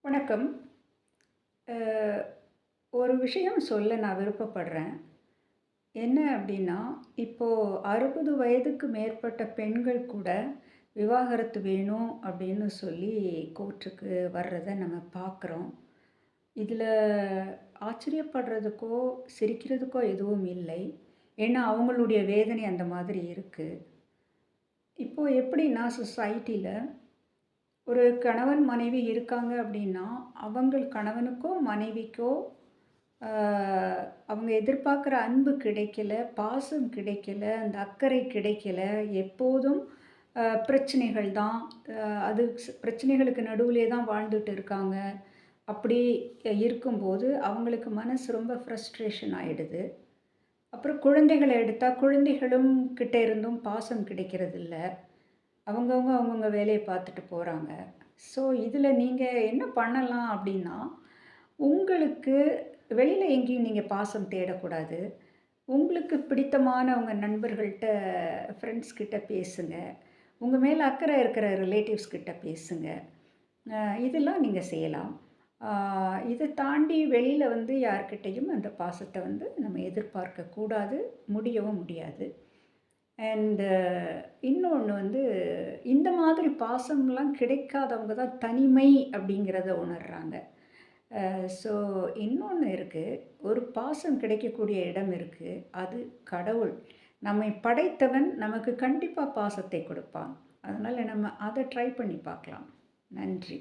வணக்கம். அ ஒரு விஷயம் சொல்ல நான் விருப்பப்படுறேன். என்ன அப்டின்னா, இப்போ 60 வயதுக்கு மேற்பட்ட பெண்கள் கூட விவாகரத்து வேணும் அப்டின்னு சொல்லி கோர்ட்டுக்கு வர்றத நம்ம பார்க்குறோம். இதில ஆச்சரியப்படுறதுக்கோ, சிரிக்கிறதுக்கோ எதுவும் இல்லை. ஏன்னா, அவங்களுடைய வேதனை அந்த மாதிரி இருக்கு. இப்போ எப்டின்னா சொசைட்டில ஒரு கணவன், மனைவி இருக்காங்க அப்டின்னா, அவங்கள் கணவனுக்கோ, மனைவிக்கோ ஆ அவங்க எதிர்பார்க்குற அன்பு கிடைக்கல, பாசம் கிடைக்கல, அந்த அக்கறை கிடைக்கல. எப்போதும் பிரச்சனைகள் தான். அது பிரச்சனைகளுக்கு நடுவிலே தான் வாழ்ந்துட்டு இருக்காங்க. அப்படி இருக்கும்போது, அவங்களுக்கு மனசு ரொம்ப ஃப்ரஸ்ட்ரேஷன் ஆயிடுது. அப்புறம் குழந்தைகள எடுத்தா, குழந்தைகளும் கிட்ட இருந்தும் பாசம் கிடைக்கிறதில்ல. அவங்கவங்க வேலைய பார்த்துட்டு போறாங்க. ஸோ, இதில நீங்க என்ன பண்ணலாம் அப்டின்னா, உங்களுக்கு வெளியில எங்கேயும் நீங்க பாசம் தேடக்கூடாது. உங்களுக்கு பிடித்தமான உங்க நண்பர்கள்ட்ட, ஃப்ரெண்ட்ஸ் கிட்ட பேசுங்க. உங்க மேல அக்கறை இருக்கிற ரிலேட்டிவ்ஸ் கிட்ட பேசுங்க. அ இதெல்லாம் நீங்க செய்யலாம். ஆ இத தாண்டி வெளியில வந்து யார்கிட்டயும் அந்த பாசத்த வந்து நம்ம எதிர்பார்க்க கூடாது. முடியவும் முடியாது. அண்ட் இன்னொன்னு வந்து, இந்த மாதிரி பாசம்லாம் கிடைக்காதவங்க தான் தனிமை அப்படிங்கிறத உணர்றாங்க. ஸோ இன்னொன்னு இருக்கு. ஒரு பாசம் கிடைக்கக்கூடிய இடம் இருக்கு. அது கடவுள். நம்மை படைத்தவன் நமக்கு கண்டிப்பா பாசத்தை கொடுப்பான். அதனால நம்ம அத ட்ரை பண்ணி பார்க்கலாம். நன்றி.